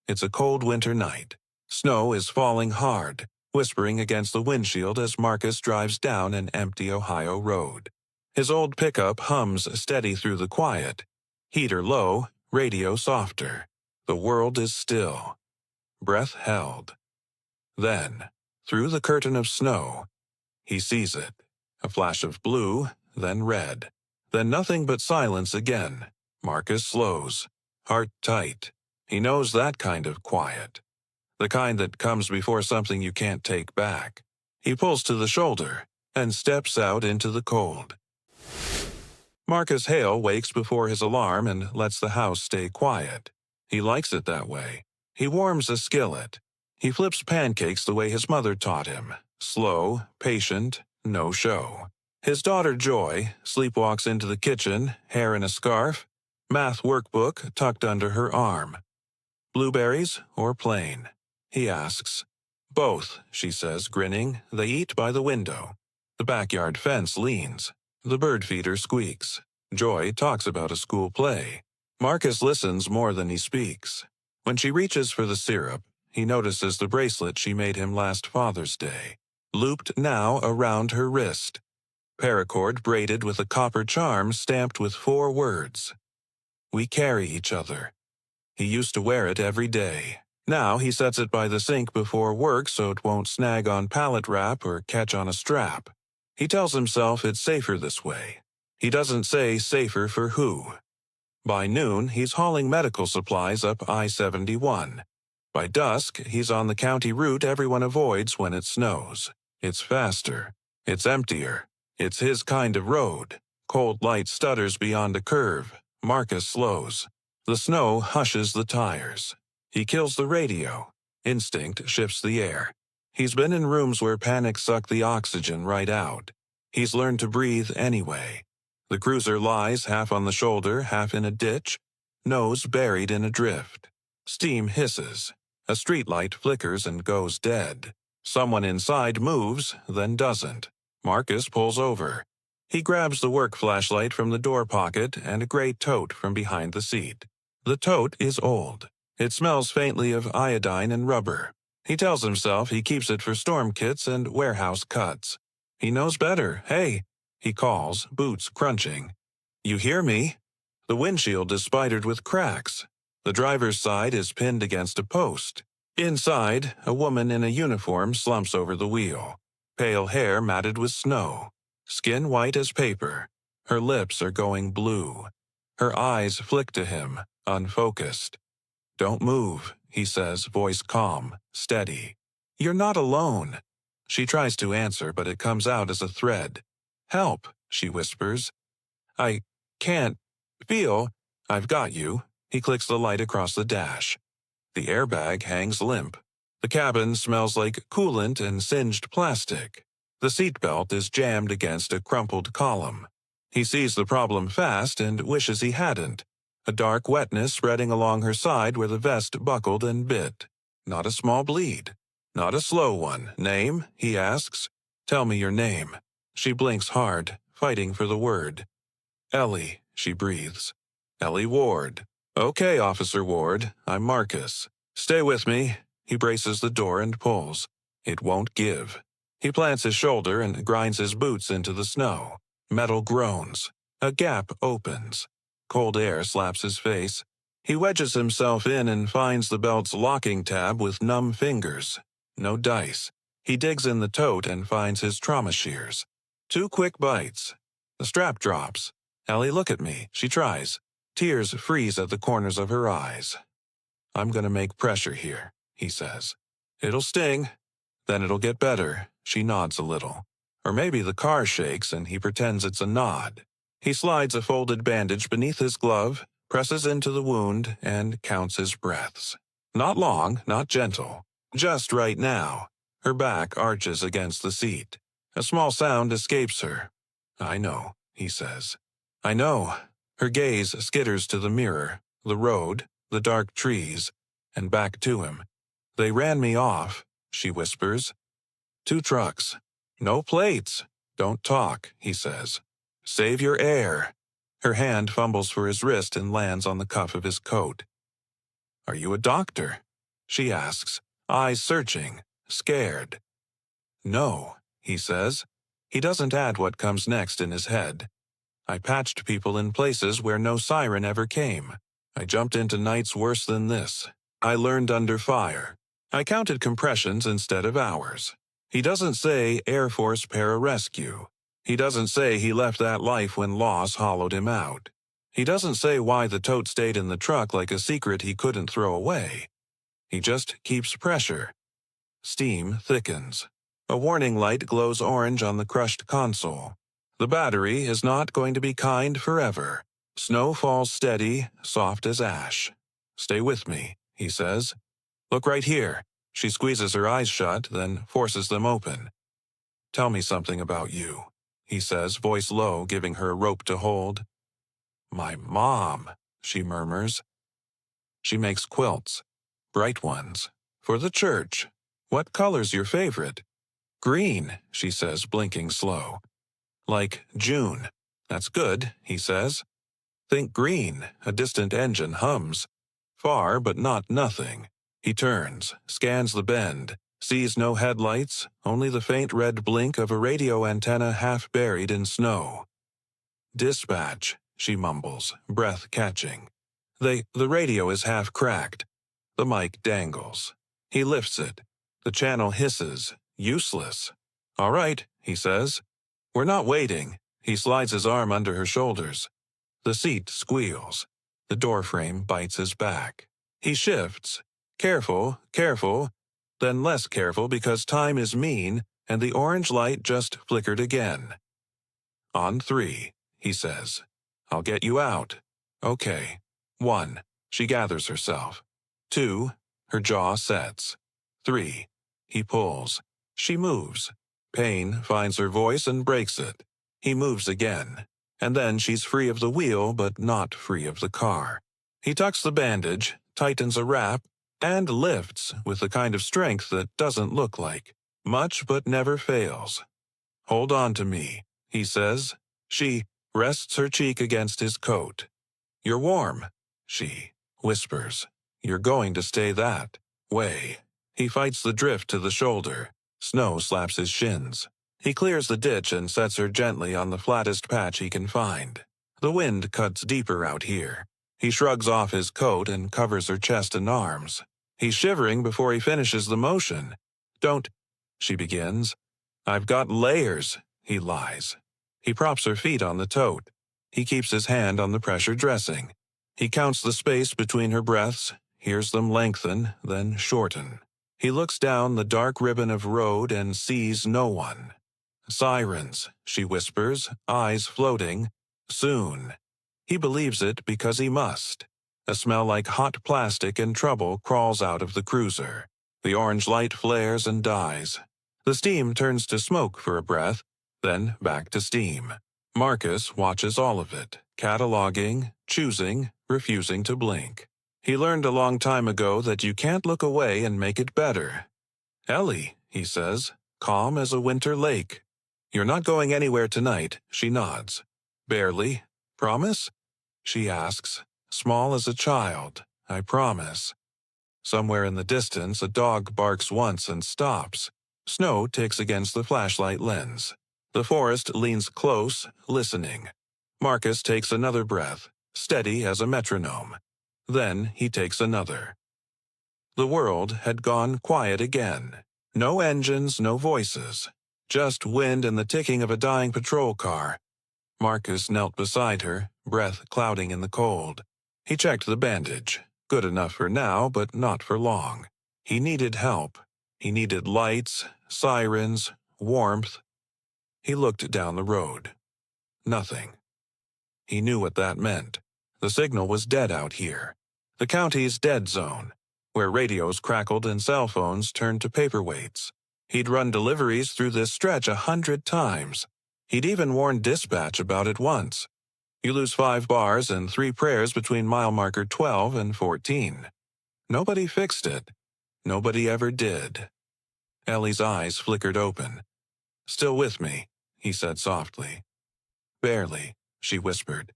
It's a cold winter night. Snow is falling hard, whispering against the windshield as Marcus drives down an empty Ohio road. His old pickup hums steady through the quiet. Heater low, radio softer. The world is still. Breath held. Then, through the curtain of snow, he sees it. A flash of blue, then red. Then nothing but silence again. Marcus slows. Heart tight. He knows that kind of quiet. The kind that comes before something you can't take back. He pulls to the shoulder and steps out into the cold. Marcus Hale wakes before his alarm and lets the house stay quiet. He likes it that way. He warms a skillet. He flips pancakes the way his mother taught him. Slow, patient, no show. His daughter Joy sleepwalks into the kitchen, hair in a scarf, math workbook tucked under her arm. Blueberries or plain? He asks. Both, she says, grinning. They eat by the window. The backyard fence leans. The bird feeder squeaks. Joy talks about a school play. Marcus listens more than he speaks. When she reaches for the syrup, he notices the bracelet she made him last Father's Day, looped now around her wrist. Paracord braided with a copper charm stamped with 4 words. We carry each other. He used to wear it every day. Now he sets it by the sink before work so it won't snag on pallet wrap or catch on a strap. He tells himself it's safer this way. He doesn't say safer for who. By noon, he's hauling medical supplies up I-71. By dusk, he's on the county route everyone avoids when it snows. It's faster. It's emptier. It's his kind of road. Cold light stutters beyond a curve. Marcus slows. The snow hushes the tires. He kills the radio. Instinct shifts the air. He's been in rooms where panic sucked the oxygen right out. He's learned to breathe anyway. The cruiser lies half on the shoulder, half in a ditch, nose buried in a drift. Steam hisses. A streetlight flickers and goes dead. Someone inside moves, then doesn't. Marcus pulls over. He grabs the work flashlight from the door pocket and a gray tote from behind the seat. The tote is old. It smells faintly of iodine and rubber. He tells himself he keeps it for storm kits and warehouse cuts. He knows better. Hey, he calls, boots crunching. You hear me? The windshield is spidered with cracks. The driver's side is pinned against a post. Inside, a woman in a uniform slumps over the wheel. Pale hair matted with snow. Skin white as paper. Her lips are going blue. Her eyes flick to him, unfocused. Don't move, he says, voice calm, steady. You're not alone. She tries to answer, but it comes out as a thread. Help, she whispers. I can't feel. I've got you. He clicks the light across the dash. The airbag hangs limp. The cabin smells like coolant and singed plastic. The seatbelt is jammed against a crumpled column. He sees the problem fast and wishes he hadn't. A dark wetness spreading along her side where the vest buckled and bit. Not a small bleed. Not a slow one. Name? He asks. Tell me your name. She blinks hard, fighting for the word. Ellie, she breathes. Ellie Ward. Okay, Officer Ward. I'm Marcus. Stay with me. He braces the door and pulls. It won't give. He plants his shoulder and grinds his boots into the snow. Metal groans. A gap opens. Cold air slaps his face. He wedges himself in and finds the belt's locking tab with numb fingers. No dice. He digs in the tote and finds his trauma shears. 2 quick bites. The strap drops. Ellie, look at me. She tries. Tears freeze at the corners of her eyes. I'm gonna make pressure here, he says. It'll sting. Then it'll get better. She nods a little. Or maybe the car shakes and he pretends it's a nod. He slides a folded bandage beneath his glove, presses into the wound, and counts his breaths. Not long, not gentle. Just right now. Her back arches against the seat. A small sound escapes her. I know, he says. I know. Her gaze skitters to the mirror, the road, the dark trees, and back to him. They ran me off, she whispers. 2 trucks. No plates. Don't talk, he says. Save your air. Her hand fumbles for his wrist and lands on the cuff of his coat. Are you a doctor? she asks, eyes searching, scared. No, he says. He doesn't add what comes next in his head. I patched people in places where no siren ever came. I jumped into nights worse than this. I learned under fire. I counted compressions instead of hours. He doesn't say Air Force pararescue. He doesn't say he left that life when loss hollowed him out. He doesn't say why the tote stayed in the truck like a secret he couldn't throw away. He just keeps pressure. Steam thickens. A warning light glows orange on the crushed console. The battery is not going to be kind forever. Snow falls steady, soft as ash. Stay with me, he says. Look right here. She squeezes her eyes shut, then forces them open. Tell me something about you, he says, voice low, giving her a rope to hold. My mom, she murmurs. She makes quilts. Bright ones. For the church. What color's your favorite? Green, she says, blinking slow. Like June. That's good, he says. Think green, a distant engine hums. Far, but not nothing. He turns, scans the bend, sees no headlights, only the faint red blink of a radio antenna half buried in snow. Dispatch, she mumbles, breath catching. The radio is half cracked. The mic dangles. He lifts it. The channel hisses, useless. All right, he says. We're not waiting. He slides his arm under her shoulders. The seat squeals. The doorframe bites his back. He shifts. Careful, careful, then less careful because time is mean, and the orange light just flickered again. On 3, he says. I'll get you out. Okay. 1. She gathers herself. 2. Her jaw sets. 3. He pulls. She moves. Pain finds her voice and breaks it. He moves again. And then she's free of the wheel, but not free of the car. He tucks the bandage, tightens a wrap, and lifts with the kind of strength that doesn't look like much but never fails. Hold on to me, he says. She rests her cheek against his coat. You're warm, she whispers. You're going to stay that way. He fights the drift to the shoulder. Snow slaps his shins. He clears the ditch and sets her gently on the flattest patch he can find. The wind cuts deeper out here. He shrugs off his coat and covers her chest and arms. He's shivering before he finishes the motion. Don't, she begins. I've got layers, he lies. He props her feet on the tote. He keeps his hand on the pressure dressing. He counts the space between her breaths, hears them lengthen, then shorten. He looks down the dark ribbon of road and sees no one. Sirens, she whispers, eyes floating. Soon. He believes it because he must. A smell like hot plastic and trouble crawls out of the cruiser. The orange light flares and dies. The steam turns to smoke for a breath, then back to steam. Marcus watches all of it, cataloging, choosing, refusing to blink. He learned a long time ago that you can't look away and make it better. Ellie, he says, calm as a winter lake. You're not going anywhere tonight, she nods. Barely. Promise? She asks, small as a child. I promise. Somewhere in the distance, a dog barks once and stops. Snow ticks against the flashlight lens. The forest leans close, listening. Marcus takes another breath, steady as a metronome. Then he takes another. The world had gone quiet again. No engines, no voices. Just wind and the ticking of a dying patrol car. Marcus knelt beside her, breath clouding in the cold. He checked the bandage. Good enough for now, but not for long. He needed help. He needed lights, sirens, warmth. He looked down the road. Nothing. He knew what that meant. The signal was dead out here. The county's dead zone, where radios crackled and cell phones turned to paperweights. He'd run deliveries through this stretch 100 times. He'd even warned dispatch about it once. You lose 5 bars and 3 prayers between mile marker 12 and 14. Nobody fixed it. Nobody ever did. Ellie's eyes flickered open. Still with me, he said softly. Barely, she whispered.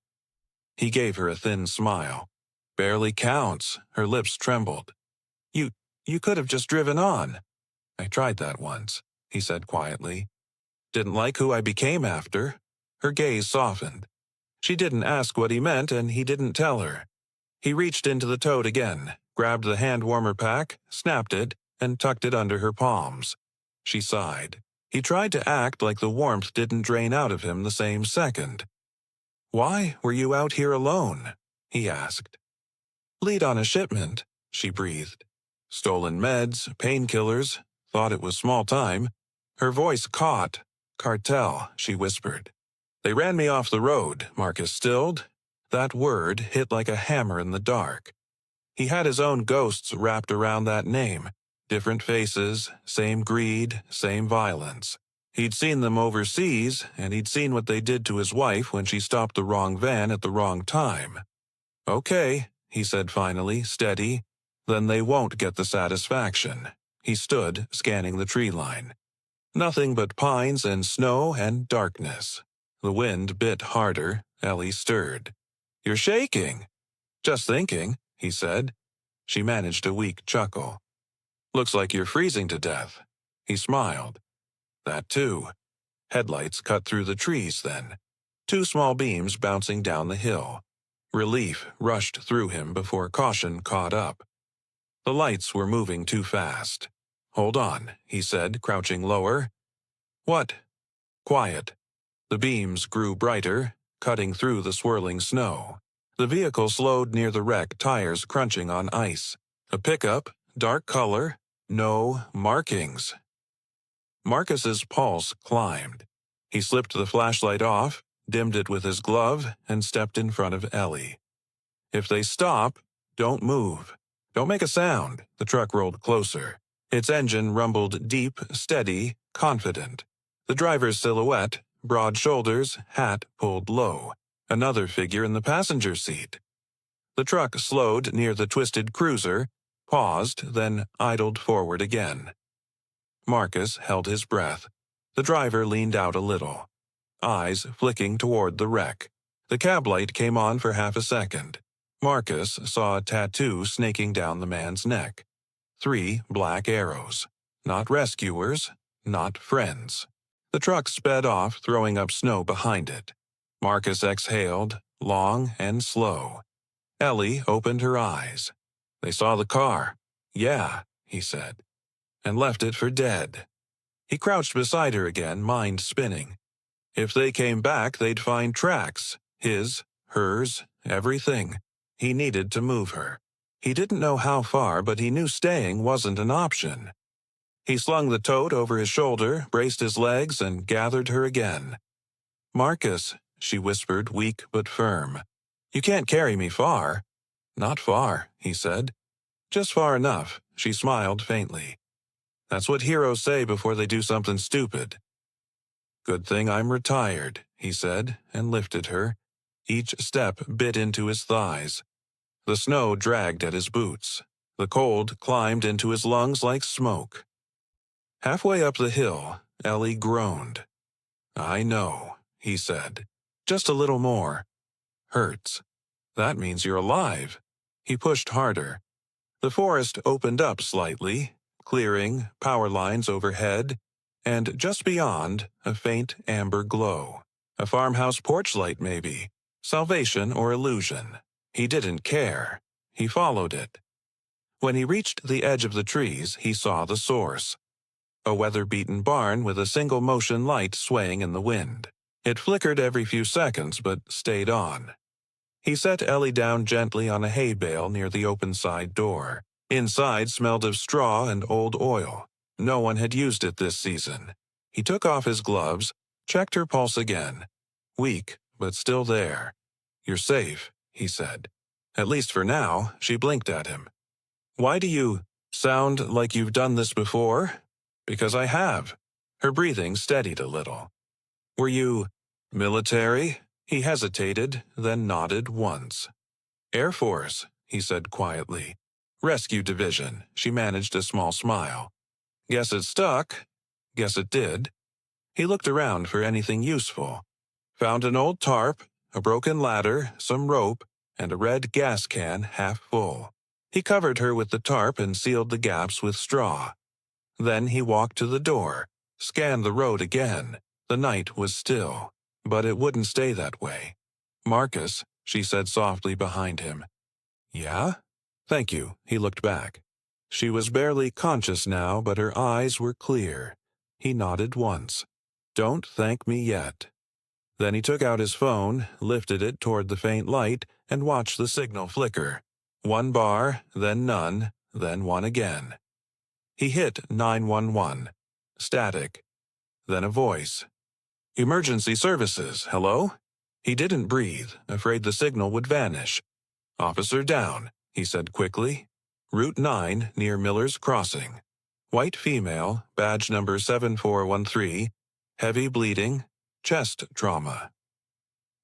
He gave her a thin smile. Barely counts, her lips trembled. You You could have just driven on." "I tried that once," he said quietly. "Didn't like who I became after." Her gaze softened. She didn't ask what he meant, and he didn't tell her. He reached into the tote again, grabbed the hand warmer pack, snapped it, and tucked it under her palms. She sighed. He tried to act like the warmth didn't drain out of him the same second. "Why were you out here alone?" he asked. "Lead on a shipment," she breathed. "Stolen meds, painkillers, thought it was small time." Her voice caught. "Cartel," she whispered. "They ran me off the road," Marcus stilled. That word hit like a hammer in the dark. He had his own ghosts wrapped around that name. Different faces, same greed, same violence. He'd seen them overseas, and he'd seen what they did to his wife when she stopped the wrong van at the wrong time. "Okay," he said finally, steady. "Then they won't get the satisfaction." He stood, scanning the tree line. Nothing but pines and snow and darkness. The wind bit harder. Ellie stirred. "You're shaking." "Just thinking," he said. She managed a weak chuckle. "Looks like you're freezing to death." He smiled. "That too." Headlights cut through the trees then. Two small beams bouncing down the hill. Relief rushed through him before caution caught up. The lights were moving too fast. "Hold on," he said, crouching lower. "What?" "Quiet." The beams grew brighter, cutting through the swirling snow. The vehicle slowed near the wreck, tires crunching on ice. A pickup, dark color, no markings. Marcus's pulse climbed. He slipped the flashlight off, dimmed it with his glove, and stepped in front of Ellie. "If they stop, don't move. Don't make a sound." The truck rolled closer. Its engine rumbled deep, steady, confident. The driver's silhouette, broad shoulders, hat pulled low. Another figure in the passenger seat. The truck slowed near the twisted cruiser, paused, then idled forward again. Marcus held his breath. The driver leaned out a little, eyes flicking toward the wreck. The cab light came on for half a second. Marcus saw a tattoo snaking down the man's neck. 3 black arrows. Not rescuers, not friends. The truck sped off, throwing up snow behind it. Marcus exhaled, long and slow. Ellie opened her eyes. "They saw the car." "Yeah," he said, "and left it for dead." He crouched beside her again, mind spinning. If they came back, they'd find tracks. His, hers, everything. He needed to move her. He didn't know how far, but he knew staying wasn't an option. He slung the tote over his shoulder, braced his legs, and gathered her again. "Marcus," she whispered, weak but firm. "You can't carry me far." "Not far," he said. "Just far enough," she smiled faintly. "That's what heroes say before they do something stupid." "Good thing I'm retired," he said, and lifted her. Each step bit into his thighs. The snow dragged at his boots. The cold climbed into his lungs like smoke. Halfway up the hill, Ellie groaned. "I know," he said. "Just a little more." "Hurts." "That means you're alive." He pushed harder. The forest opened up slightly, clearing, power lines overhead, and just beyond, a faint amber glow. A farmhouse porch light, maybe. Salvation or illusion. He didn't care. He followed it. When he reached the edge of the trees, he saw the source. A weather-beaten barn with a single motion light swaying in the wind. It flickered every few seconds, but stayed on. He set Ellie down gently on a hay bale near the open side door. Inside smelled of straw and old oil. No one had used it this season. He took off his gloves, checked her pulse again. Weak, but still there. "You're safe," he said. "At least for now." She blinked at him. "Why do you sound like you've done this before?" "Because I have." Her breathing steadied a little. "Were you military?" He hesitated, then nodded once. "Air Force," he said quietly. "Rescue Division." She managed a small smile. "Guess it stuck." "Guess it did." He looked around for anything useful. Found an old tarp, a broken ladder, some rope, and a red gas can half full. He covered her with the tarp and sealed the gaps with straw. Then he walked to the door, scanned the road again. The night was still, but it wouldn't stay that way. "Marcus," she said softly behind him. "Yeah?" "Thank you." He looked back. She was barely conscious now, but her eyes were clear. He nodded once. "Don't thank me yet." Then he took out his phone, lifted it toward the faint light, and watched the signal flicker. One bar, then none, then one again. He hit 911. Static. Then a voice. "Emergency services, hello?" He didn't breathe, afraid the signal would vanish. "Officer down," he said quickly. "Route 9 near Miller's Crossing. White female, badge number 7413, heavy bleeding, chest trauma."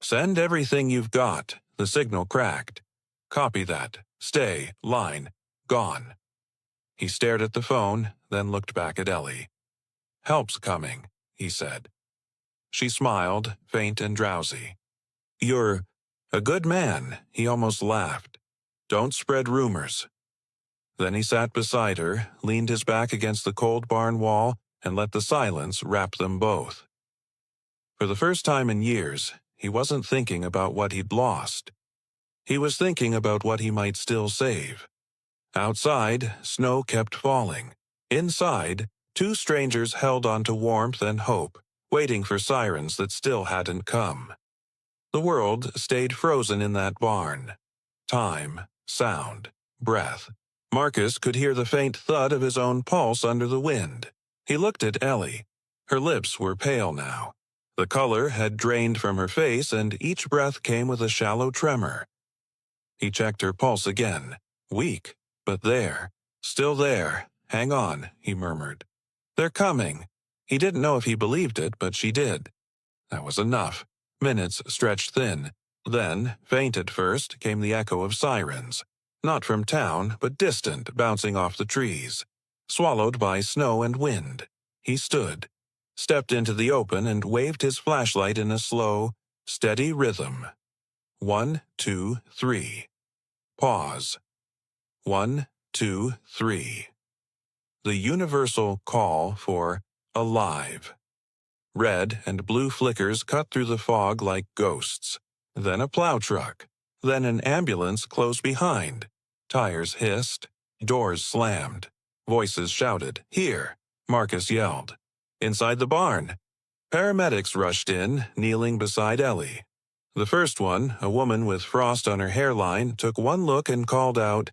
"Send everything you've got," the signal cracked. "Copy that. Stay, line, gone." He stared at the phone, then looked back at Ellie. "Help's coming," he said. She smiled, faint and drowsy. "You're a good man," he almost laughed. "Don't spread rumors." Then he sat beside her, leaned his back against the cold barn wall, and let the silence wrap them both. For the first time in years, he wasn't thinking about what he'd lost. He was thinking about what he might still save. Outside, snow kept falling. Inside, two strangers held on to warmth and hope, waiting for sirens that still hadn't come. The world stayed frozen in that barn. Time, sound, breath. Marcus could hear the faint thud of his own pulse under the wind. He looked at Ellie. Her lips were pale now. The color had drained from her face, and each breath came with a shallow tremor. He checked her pulse again. Weak, but there. Still there. "Hang on," he murmured. "They're coming." He didn't know if he believed it, but she did. That was enough. Minutes stretched thin. Then, faint at first, came the echo of sirens. Not from town, but distant, bouncing off the trees. Swallowed by snow and wind. He stood, stepped into the open and waved his flashlight in a slow, steady rhythm. 1, 2, 3. Pause. 1, 2, 3. The universal call for alive. Red and blue flickers cut through the fog like ghosts. Then a plow truck. Then an ambulance close behind. Tires hissed. Doors slammed. Voices shouted, "Here!" Marcus yelled. Inside the barn. Paramedics rushed in, kneeling beside Ellie. The first one, a woman with frost on her hairline, took one look and called out,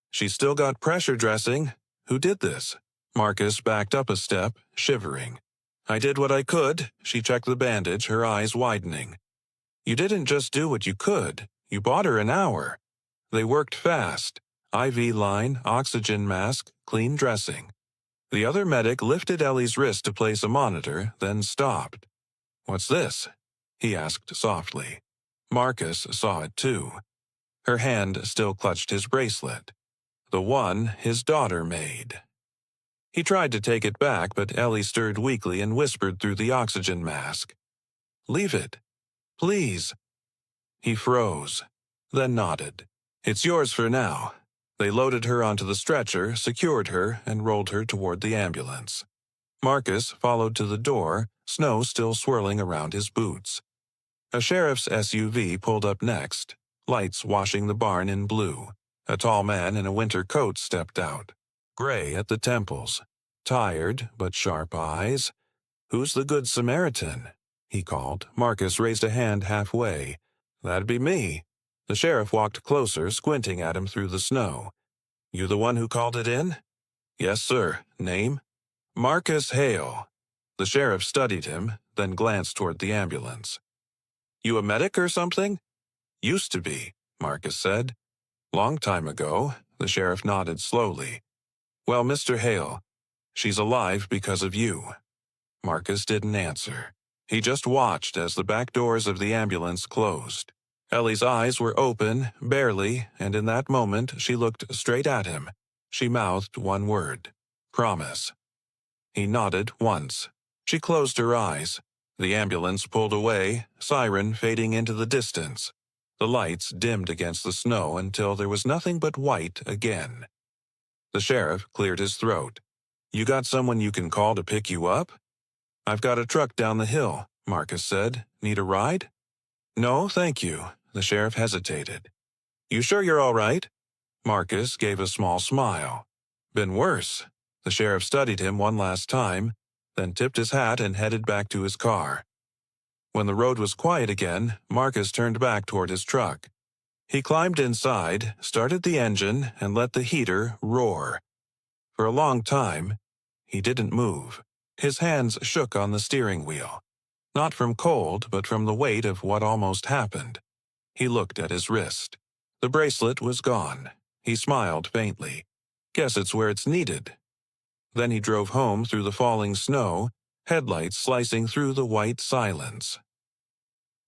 "She's still got pressure dressing. Who did this?" Marcus backed up a step, shivering. "I did what I could." She checked the bandage, her eyes widening. "You didn't just do what you could. You bought her an hour." They worked fast. IV line, oxygen mask, clean dressing. The other medic lifted Ellie's wrist to place a monitor, then stopped. "What's this?" he asked softly. Marcus saw it too. Her hand still clutched his bracelet. The one his daughter made. He tried to take it back, but Ellie stirred weakly and whispered through the oxygen mask. "Leave it. Please." He froze, then nodded. "It's yours for now." They loaded her onto the stretcher, secured her, and rolled her toward the ambulance. Marcus followed to the door, snow still swirling around his boots. A sheriff's SUV pulled up next, lights washing the barn in blue. A tall man in a winter coat stepped out. Gray at the temples. Tired, but sharp eyes. "Who's the Good Samaritan?" he called. Marcus raised a hand halfway. "That'd be me." The sheriff walked closer, squinting at him through the snow. "You the one who called it in?" "Yes, sir. Name?" "Marcus Hale." The sheriff studied him, then glanced toward the ambulance. "You a medic or something?" "Used to be," Marcus said. "Long time ago." The sheriff nodded slowly. "Well, Mr. Hale, she's alive because of you." Marcus didn't answer. He just watched as the back doors of the ambulance closed. Ellie's eyes were open, barely, and in that moment she looked straight at him. She mouthed one word. "Promise." He nodded once. She closed her eyes. The ambulance pulled away, siren fading into the distance. The lights dimmed against the snow until there was nothing but white again. The sheriff cleared his throat. "You got someone you can call to pick you up?" "I've got a truck down the hill," Marcus said. "Need a ride?" "No, thank you." The sheriff hesitated. "You sure you're all right?" Marcus gave a small smile. "Been worse." The sheriff studied him one last time, then tipped his hat and headed back to his car. When the road was quiet again, Marcus turned back toward his truck. He climbed inside, started the engine, and let the heater roar. For a long time, he didn't move. His hands shook on the steering wheel. Not from cold, but from the weight of what almost happened. He looked at his wrist. The bracelet was gone. He smiled faintly. "Guess it's where it's needed." Then he drove home through the falling snow, headlights slicing through the white silence.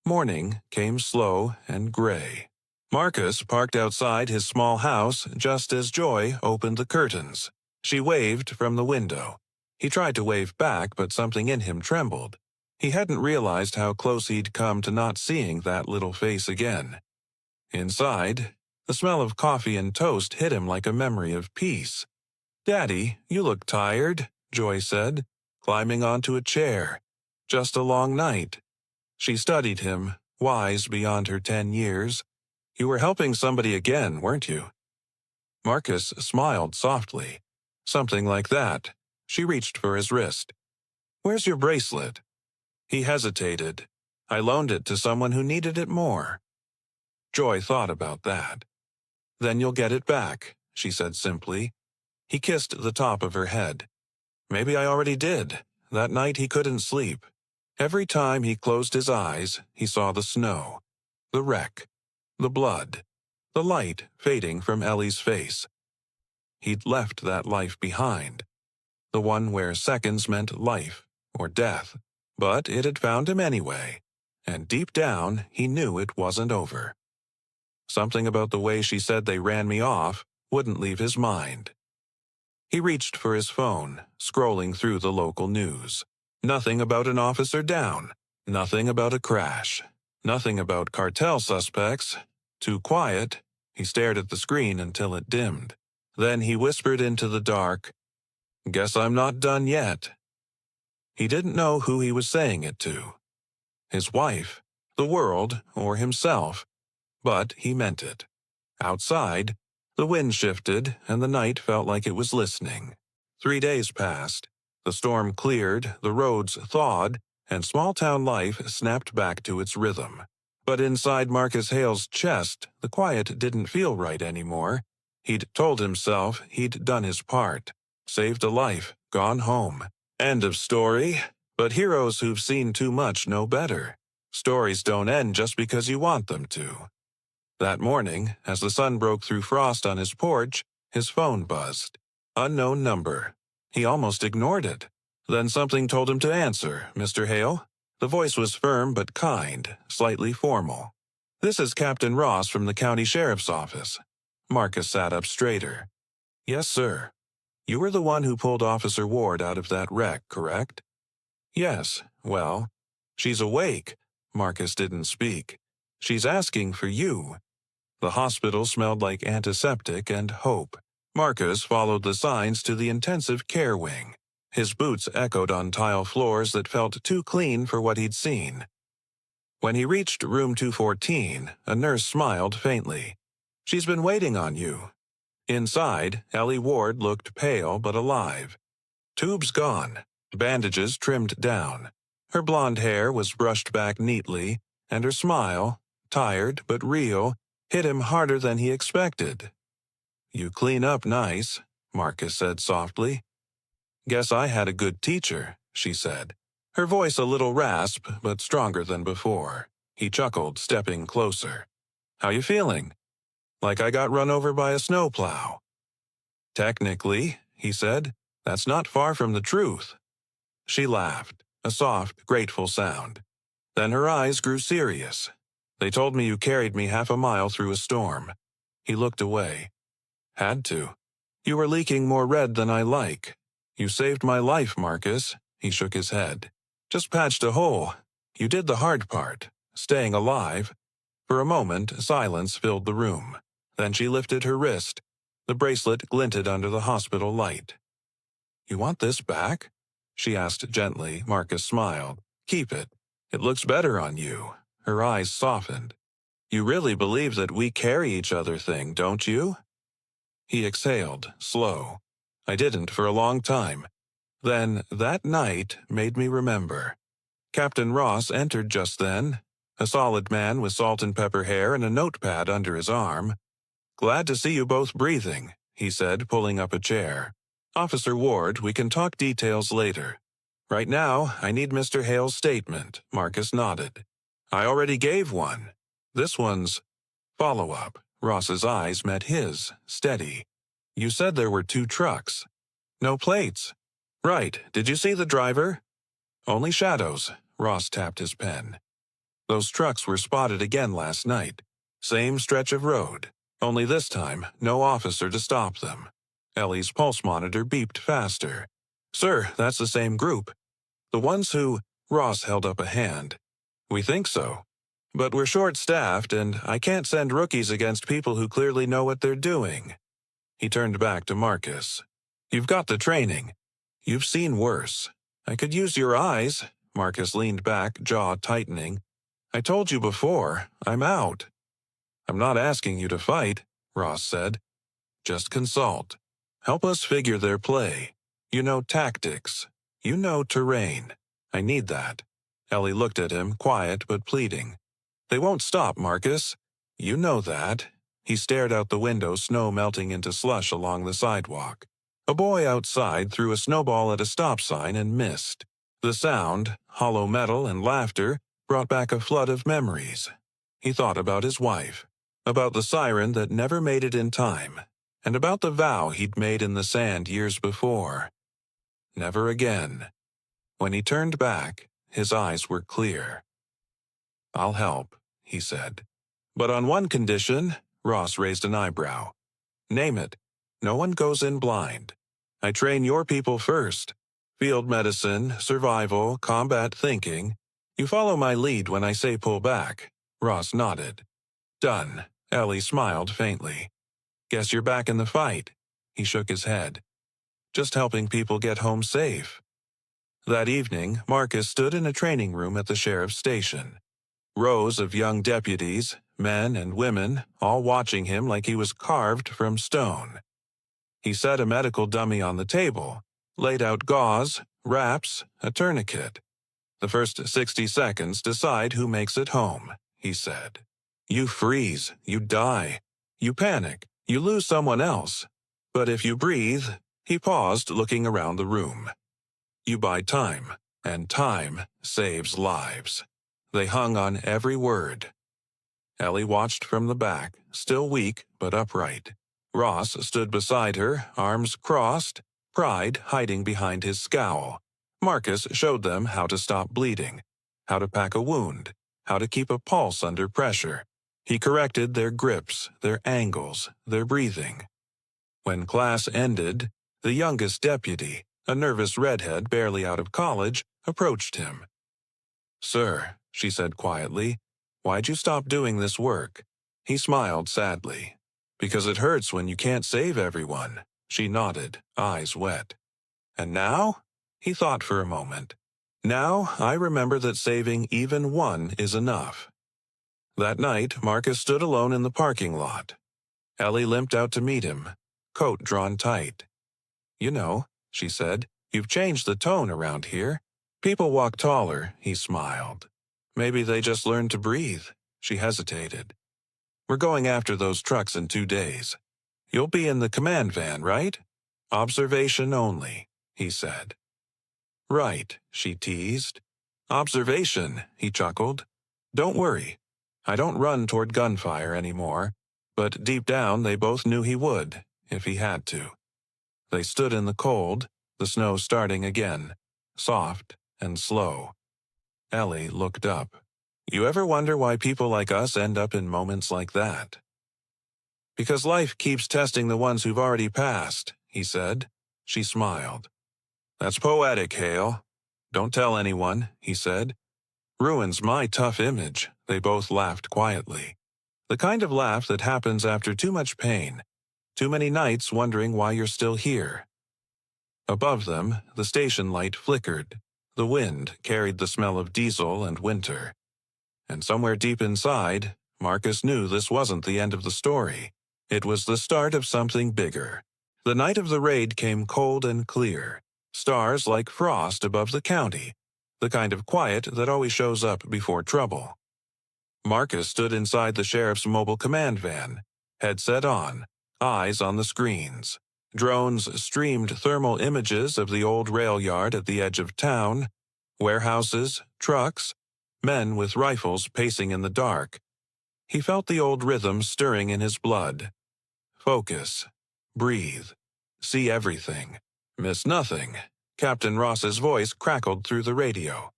Morning came slow and gray. Marcus parked outside his small house just as Joy opened the curtains. She waved from the window. He tried to wave back, but something in him trembled. He hadn't realized how close he'd come to not seeing that little face again. Inside, the smell of coffee and toast hit him like a memory of peace. "Daddy, you look tired," Joy said, climbing onto a chair. "Just a long night." She studied him, wise beyond her 10 years. "You were helping somebody again, weren't you?" Marcus smiled softly. "Something like that." She reached for his wrist. "Where's your bracelet?" He hesitated. "I loaned it to someone who needed it more." Joy thought about that. "Then you'll get it back," she said simply. He kissed the top of her head. "Maybe I already did." That night he couldn't sleep. Every time he closed his eyes, he saw the snow, the wreck, the blood, the light fading from Ellie's face. He'd left that life behind, the one where seconds meant life or death. But it had found him anyway, and deep down he knew it wasn't over. Something about the way she said they ran me off wouldn't leave his mind. He reached for his phone, scrolling through the local news. Nothing about an officer down. Nothing about a crash. Nothing about cartel suspects. Too quiet. He stared at the screen until it dimmed. Then he whispered into the dark, "Guess I'm not done yet." He didn't know who he was saying it to. His wife, the world, or himself. But he meant it. Outside, the wind shifted and the night felt like it was listening. 3 days passed. The storm cleared, the roads thawed, and small-town life snapped back to its rhythm. But inside Marcus Hale's chest, the quiet didn't feel right anymore. He'd told himself he'd done his part. Saved a life, gone home. End of story. But heroes who've seen too much know better. Stories don't end just because you want them to. That morning, as the sun broke through frost on his porch, his phone buzzed. Unknown number. He almost ignored it. Then something told him to answer, "Mr. Hale." The voice was firm but kind, slightly formal. "This is Captain Ross from the county sheriff's office." Marcus sat up straighter. "Yes, sir. You were the one who pulled Officer Ward out of that wreck, correct?" "Yes. Well, she's awake." Marcus didn't speak. "She's asking for you." The hospital smelled like antiseptic and hope. Marcus followed the signs to the intensive care wing. His boots echoed on tile floors that felt too clean for what he'd seen. When he reached room 214, a nurse smiled faintly. "She's been waiting on you." Inside, Ellie Ward looked pale but alive. Tubes gone, bandages trimmed down. Her blonde hair was brushed back neatly, and her smile, tired but real, hit him harder than he expected. "You clean up nice," Marcus said softly. "Guess I had a good teacher," she said. Her voice a little rasp, but stronger than before. He chuckled, stepping closer. "How you feeling?" "Like I got run over by a snowplow." "Technically," he said, "that's not far from the truth." She laughed, a soft, grateful sound. Then her eyes grew serious. "They told me you carried me half a mile through a storm." He looked away. "Had to. You were leaking more red than I like." "You saved my life, Marcus." He shook his head. "Just patched a hole. You did the hard part, staying alive." For a moment, silence filled the room. Then she lifted her wrist. The bracelet glinted under the hospital light. "You want this back?" she asked gently. Marcus smiled. "Keep it. It looks better on you." Her eyes softened. "You really believe that we carry each other thing, don't you?" He exhaled, slow. "I didn't for a long time. Then, that night made me remember." Captain Ross entered just then, a solid man with salt and pepper hair and a notepad under his arm. "Glad to see you both breathing," he said, pulling up a chair. "Officer Ward, we can talk details later. Right now, I need Mr. Hale's statement." Marcus nodded. "I already gave one. This one's follow-up." Ross's eyes met his, steady. "You said there were 2 trucks. No plates." "Right. Did you see the driver?" "Only shadows." Ross tapped his pen. "Those trucks were spotted again last night. Same stretch of road. Only this time, no officer to stop them." Ellie's pulse monitor beeped faster. "Sir, that's the same group. The ones who—" Ross held up a hand. "We think so. But we're short-staffed, and I can't send rookies against people who clearly know what they're doing." He turned back to Marcus. "You've got the training. You've seen worse. I could use your eyes." Marcus leaned back, jaw tightening. "I told you before, I'm out." "I'm not asking you to fight," Ross said. "Just consult. Help us figure their play. You know tactics. You know terrain. I need that." Ellie looked at him, quiet but pleading. "They won't stop, Marcus. You know that." He stared out the window, snow melting into slush along the sidewalk. A boy outside threw a snowball at a stop sign and missed. The sound, hollow metal and laughter, brought back a flood of memories. He thought about his wife, about the siren that never made it in time, and about the vow he'd made in the sand years before. Never again. When he turned back, his eyes were clear. "I'll help," he said. "But on one condition." Ross raised an eyebrow. "Name it. No one goes in blind. I train your people first. Field medicine, survival, combat thinking. You follow my lead when I say pull back." Ross nodded. "Done." Ellie smiled faintly. "Guess you're back in the fight." He shook his head. "Just helping people get home safe." That evening, Marcus stood in a training room at the sheriff's station. Rows of young deputies, men and women, all watching him like he was carved from stone. He set a medical dummy on the table, laid out gauze, wraps, a tourniquet. "The first 60 seconds decide who makes it home," he said. "You freeze, you die, you panic, you lose someone else. But if you breathe," he paused, looking around the room, "you buy time, and time saves lives." They hung on every word. Ellie watched from the back, still weak but upright. Ross stood beside her, arms crossed, pride hiding behind his scowl. Marcus showed them how to stop bleeding, how to pack a wound, how to keep a pulse under pressure. He corrected their grips, their angles, their breathing. When class ended, the youngest deputy, a nervous redhead barely out of college, approached him. "Sir," she said quietly, "why'd you stop doing this work?" He smiled sadly. "Because it hurts when you can't save everyone." She nodded, eyes wet. "And now?" He thought for a moment. "Now I remember that saving even one is enough." That night, Marcus stood alone in the parking lot. Ellie limped out to meet him, coat drawn tight. "You know," she said, "you've changed the tone around here. People walk taller," he smiled. "Maybe they just learned to breathe." She hesitated. "We're going after those trucks in 2 days. You'll be in the command van, right?" "Observation only," he said. "Right," she teased. "Observation," he chuckled. "Don't worry. I don't run toward gunfire anymore." But deep down they both knew he would, if he had to. They stood in the cold, the snow starting again, soft and slow. Ellie looked up. "You ever wonder why people like us end up in moments like that?" "Because life keeps testing the ones who've already passed," he said. She smiled. "That's poetic, Hale." "Don't tell anyone," he said. Ruins my tough image, they both laughed quietly. The kind of laugh that happens after too much pain, too many nights wondering why you're still here. Above them, the station light flickered. The wind carried the smell of diesel and winter. And somewhere deep inside, Marcus knew this wasn't the end of the story. It was the start of something bigger. The night of the raid came cold and clear, stars like frost above the county, the kind of quiet that always shows up before trouble. Marcus stood inside the sheriff's mobile command van, headset on, eyes on the screens. Drones streamed thermal images of the old rail yard at the edge of town, warehouses, trucks, men with rifles pacing in the dark. He felt the old rhythm stirring in his blood. Focus. Breathe. See everything. Miss nothing. Captain Ross's voice crackled through the radio.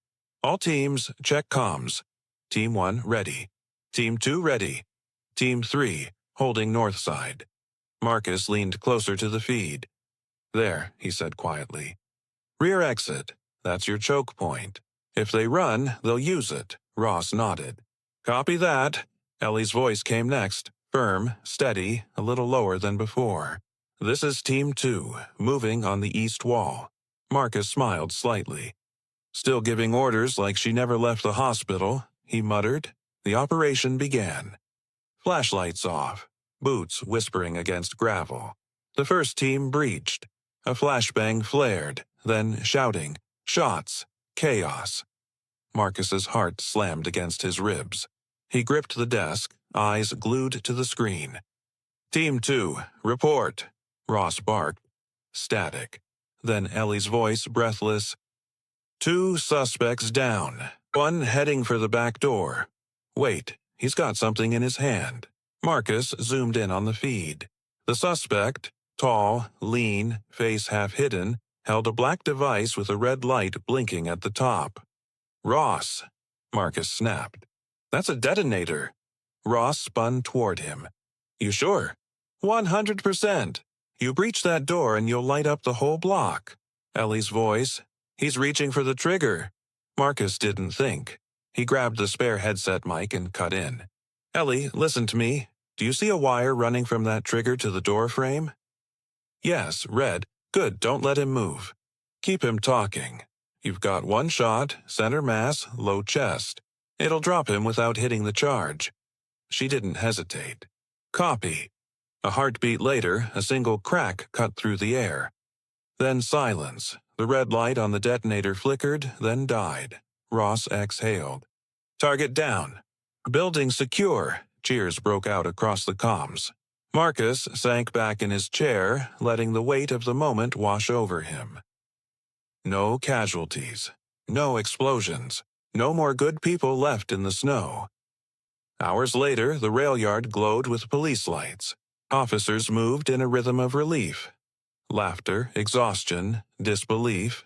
All teams, check comms. Team 1, ready. Team 2, ready. Team 3, holding north side. Marcus leaned closer to the feed. There, he said quietly. Rear exit. That's your choke point. If they run, they'll use it. Ross nodded. Copy that. Ellie's voice came next, firm, steady, a little lower than before. This is Team 2, moving on the east wall. Marcus smiled slightly. Still giving orders like she never left the hospital, he muttered. The operation began. Flashlights off, boots whispering against gravel. The first team breached. A flashbang flared, then shouting, shots, chaos. Marcus's heart slammed against his ribs. He gripped the desk, eyes glued to the screen. Team 2, report, Ross barked. Static. Then Ellie's voice, breathless. 2 suspects down, 1 heading for the back door. Wait, he's got something in his hand. Marcus zoomed in on the feed. The suspect, tall, lean, face half hidden, held a black device with a red light blinking at the top. Ross, Marcus snapped. That's a detonator. Ross spun toward him. You sure? 100%. You breach that door and you'll light up the whole block. Ellie's voice. He's reaching for the trigger. Marcus didn't think. He grabbed the spare headset mic and cut in. Ellie, listen to me. Do you see a wire running from that trigger to the door frame? Yes, red. Good, don't let him move. Keep him talking. You've got 1 shot, center mass, low chest. It'll drop him without hitting the charge. She didn't hesitate. Copy. A heartbeat later, a single crack cut through the air. Then silence. The red light on the detonator flickered, then died. Ross exhaled. Target down. Building secure. Cheers broke out across the comms. Marcus sank back in his chair, letting the weight of the moment wash over him. No casualties. No explosions. No more good people left in the snow. Hours later, the rail yard glowed with police lights. Officers moved in a rhythm of relief. Laughter, exhaustion, disbelief.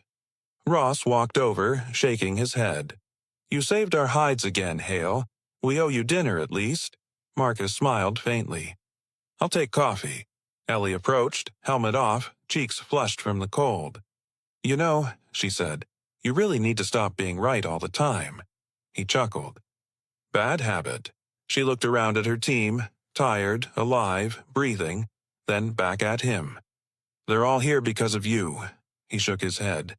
Ross walked over, shaking his head. You saved our hides again, Hale. We owe you dinner at least. Marcus smiled faintly. I'll take coffee. Ellie approached, helmet off, cheeks flushed from the cold. You know, she said, you really need to stop being right all the time. He chuckled. Bad habit. She looked around at her team, tired, alive, breathing, then back at him. They're all here because of you. He shook his head.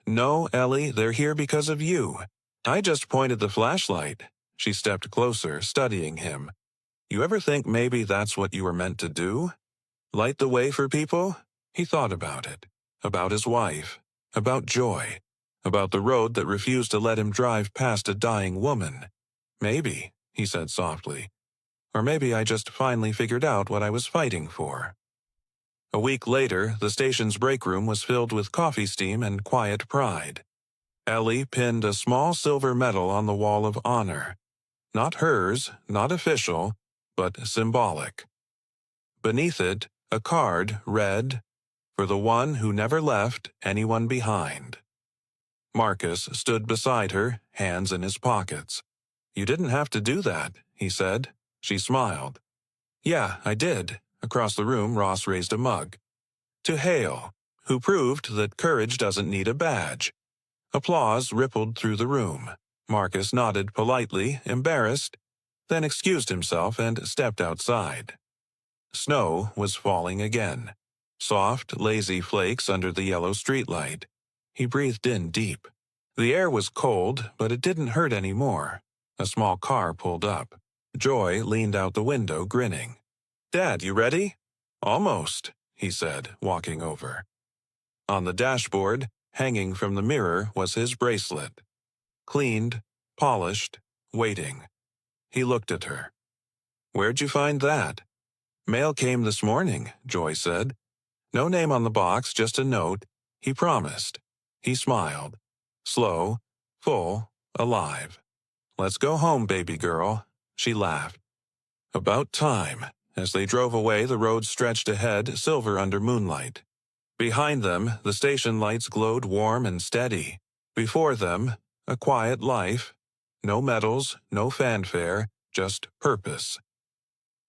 No, Ellie, they're here because of you. I just pointed the flashlight. She stepped closer, studying him. You ever think maybe that's what you were meant to do? Light the way for people? He thought about it. About his wife. About Joy. About the road that refused to let him drive past a dying woman. Maybe, he said softly. Or maybe I just finally figured out what I was fighting for. A week later, the station's break room was filled with coffee steam and quiet pride. Ellie pinned a small silver medal on the wall of honor. Not hers, not official, but symbolic. Beneath it, a card read, For the one who never left anyone behind. Marcus stood beside her, hands in his pockets. You didn't have to do that, he said. She smiled. Yeah, I did. Across the room, Ross raised a mug. To Hale, who proved that courage doesn't need a badge. Applause rippled through the room. Marcus nodded politely, embarrassed, then excused himself and stepped outside. Snow was falling again. Soft, lazy flakes under the yellow streetlight. He breathed in deep. The air was cold, but it didn't hurt anymore. A small car pulled up. Joy leaned out the window, grinning. "Dad, you ready?" "Almost," he said, walking over. On the dashboard, hanging from the mirror, was his bracelet. Cleaned, polished, waiting. He looked at her. "Where'd you find that?" "Mail came this morning," Joy said. No name on the box, just a note. He promised. He smiled. Slow, full, alive. "Let's go home, baby girl." She laughed. About time. As they drove away, the road stretched ahead, silver under moonlight. Behind them, the station lights glowed warm and steady. Before them, a quiet life. No medals, no fanfare, just purpose.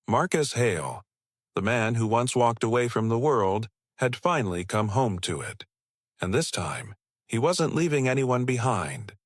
Marcus Hale, the man who once walked away from the world, had finally come home to it. And this time, he wasn't leaving anyone behind.